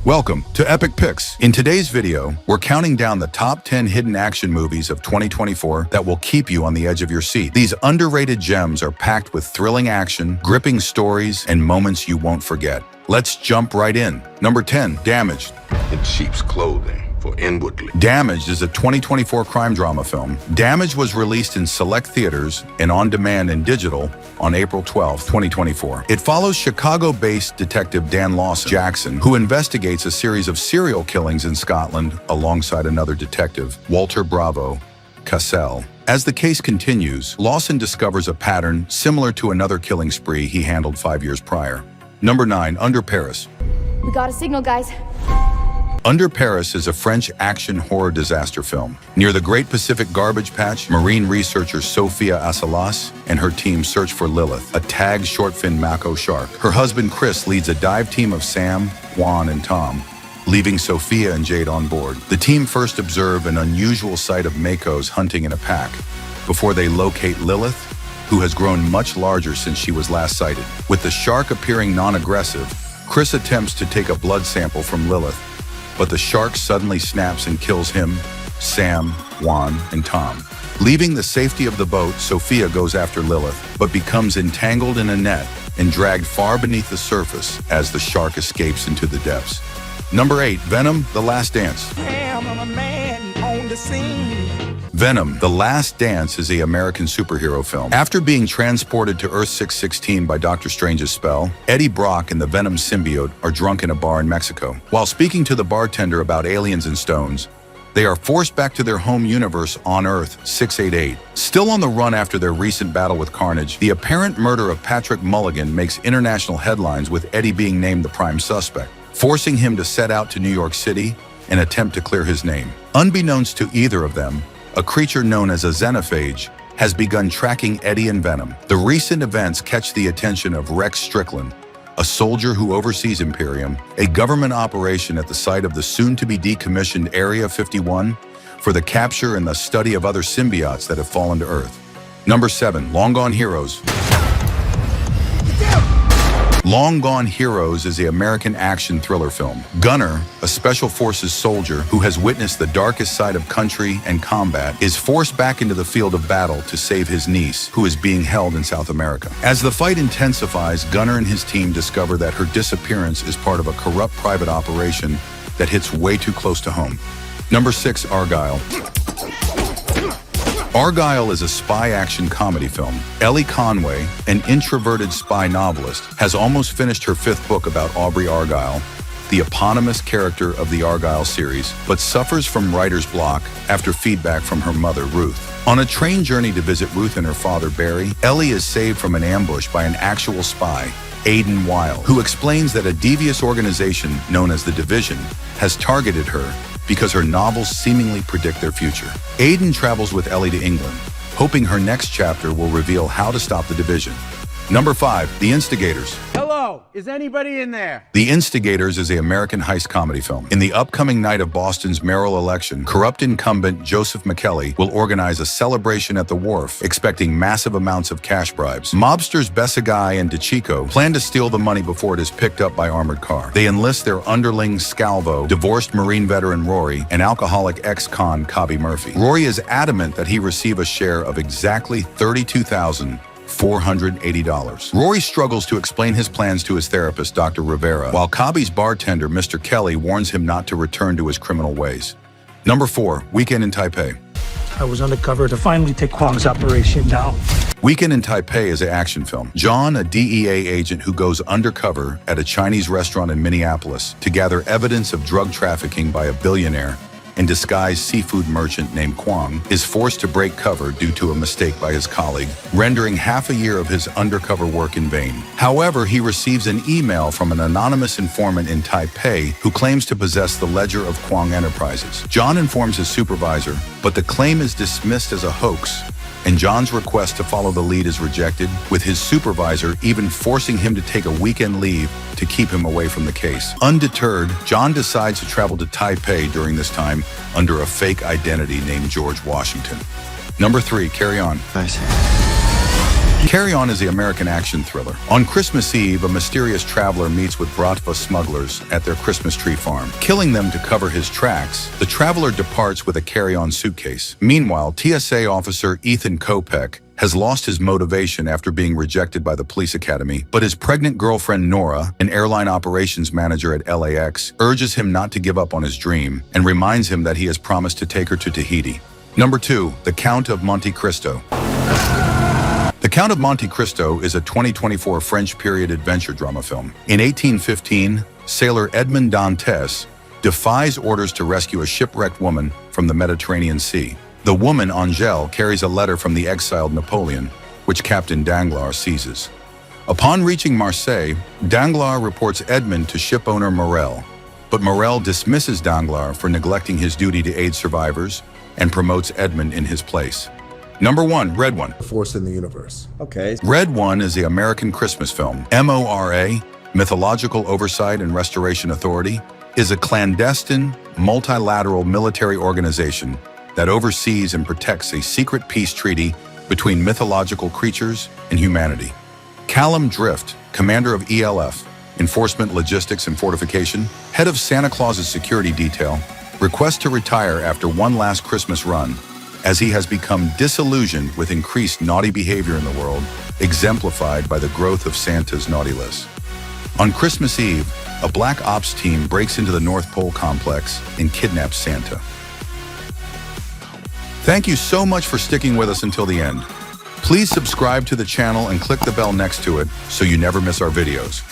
Welcome to Epic Picks. In today's video, we're counting down the top 10 hidden action movies of 2024 that will keep you on the edge of your seat. These underrated gems are packed with thrilling action, gripping stories, and moments you won't forget. Let's jump right in. Number 10, Damaged. In sheep's clothing for inwardly. Damaged is a 2024 crime drama film. Damaged was released in select theaters and on demand and digital on April 12, 2024. It follows Chicago-based detective Dan Lawson Jackson, who investigates a series of serial killings in Scotland alongside another detective, Walter Bravo Cassell. As the case continues, Lawson discovers a pattern similar to another killing spree he handled 5 years prior. Number 9, Under Paris. We got a signal, guys. Under Paris is a French action horror disaster film. Near the Great Pacific Garbage Patch, marine researcher Sophia Asalas and her team search for Lilith, a tagged short-fin mako shark. Her husband Chris leads a dive team of Sam, Juan, and Tom, leaving Sophia and Jade on board. The team first observe an unusual sight of makos hunting in a pack before they locate Lilith, who has grown much larger since she was last sighted. With the shark appearing non-aggressive, Chris attempts to take a blood sample from Lilith, but the shark suddenly snaps and kills him, Sam, Juan, and Tom. Leaving the safety of the boat, Sophia goes after Lilith, but becomes entangled in a net and dragged far beneath the surface as the shark escapes into the depths. Number 8, Venom: The Last Dance. Venom: The Last Dance is the American superhero film. After being transported to Earth 616 by Doctor Strange's spell, Eddie Brock and the Venom symbiote are drunk in a bar in Mexico. While speaking to the bartender about aliens and stones, they are forced back to their home universe on Earth 688. Still on the run after their recent battle with Carnage, the apparent murder of Patrick Mulligan makes international headlines, with Eddie being named the prime suspect, forcing him to set out to New York City and attempt to clear his name. Unbeknownst to either of them, a creature known as a xenophage has begun tracking Eddie and Venom. The recent events catch the attention of Rex Strickland, a soldier who oversees Imperium, a government operation at the site of the soon-to-be decommissioned Area 51, for the capture and the study of other symbiotes that have fallen to Earth. Number 7, Long Gone Heroes. Long Gone Heroes is the American action thriller film. Gunner, a special forces soldier who has witnessed the darkest side of country and combat, is forced back into the field of battle to save his niece, who is being held in South America. As the fight intensifies, Gunner and his team discover that her disappearance is part of a corrupt private operation that hits way too close to home. Number 6, Argylle. Argylle is a spy action comedy film. Ellie Conway, an introverted spy novelist, has almost finished her 5th book about Aubrey Argylle, the eponymous character of the Argylle series, but suffers from writer's block after feedback from her mother, Ruth. On a train journey to visit Ruth and her father, Barry, Ellie is saved from an ambush by an actual spy, Aiden Wilde, who explains that a devious organization known as the Division has targeted her because her novels seemingly predict their future. Aiden travels with Ellie to England, hoping her next chapter will reveal how to stop the Division. Number 5, The Instigators. Hello, is anybody in there? The Instigators is an American heist comedy film. In the upcoming night of Boston's mayoral election, corrupt incumbent Joseph McKelly will organize a celebration at the wharf, expecting massive amounts of cash bribes. Mobsters Bessagai and DeChico plan to steal the money before it is picked up by armored car. They enlist their underling Scalvo, divorced Marine veteran Rory, and alcoholic ex-con Cobby Murphy. Rory is adamant that he receive a share of exactly $32,480. Rory struggles to explain his plans to his therapist, Dr. Rivera, while Cobby's bartender, Mr. Kelly, warns him not to return to his criminal ways. Number 4, Weekend in Taipei. I was undercover to finally take Kwang's operation down. Weekend in Taipei is an action film. John, a DEA agent who goes undercover at a Chinese restaurant in Minneapolis to gather evidence of drug trafficking by a billionaire and disguised seafood merchant named Kwang, is forced to break cover due to a mistake by his colleague, rendering half a year of his undercover work in vain. However, he receives an email from an anonymous informant in Taipei who claims to possess the ledger of Kwang Enterprises. John informs his supervisor, but the claim is dismissed as a hoax, and John's request to follow the lead is rejected, with his supervisor even forcing him to take a weekend leave to keep him away from the case. Undeterred, John decides to travel to Taipei during this time under a fake identity named George Washington. Number 3, Carry On. Nice. Carry On is the American action thriller. On Christmas Eve, a mysterious traveler meets with Bratva smugglers at their Christmas tree farm. Killing them to cover his tracks, the traveler departs with a carry-on suitcase. Meanwhile, TSA officer Ethan Kopech has lost his motivation after being rejected by the police academy, but his pregnant girlfriend Nora, an airline operations manager at LAX, urges him not to give up on his dream and reminds him that he has promised to take her to Tahiti. Number 2, The Count of Monte Cristo. The Count of Monte Cristo is a 2024 French period adventure drama film. In 1815, sailor Edmond Dantes defies orders to rescue a shipwrecked woman from the Mediterranean Sea. The woman, Angèle, carries a letter from the exiled Napoleon, which Captain Danglars seizes. Upon reaching Marseille, Danglars reports Edmond to shipowner Morel, but Morel dismisses Danglars for neglecting his duty to aid survivors and promotes Edmond in his place. Number 1, Red One. Force in the universe. Okay. Red One is the American Christmas film. MORA, Mythological Oversight and Restoration Authority, is a clandestine, multilateral military organization that oversees and protects a secret peace treaty between mythological creatures and humanity. Callum Drift, commander of ELF, Enforcement, Logistics, and Fortification, head of Santa Claus's security detail, requests to retire after one last Christmas run, as he has become disillusioned with increased naughty behavior in the world, exemplified by the growth of Santa's naughty list. On Christmas Eve, a Black Ops team breaks into the North Pole complex and kidnaps Santa. Thank you so much for sticking with us until the end. Please subscribe to the channel and click the bell next to it so you never miss our videos.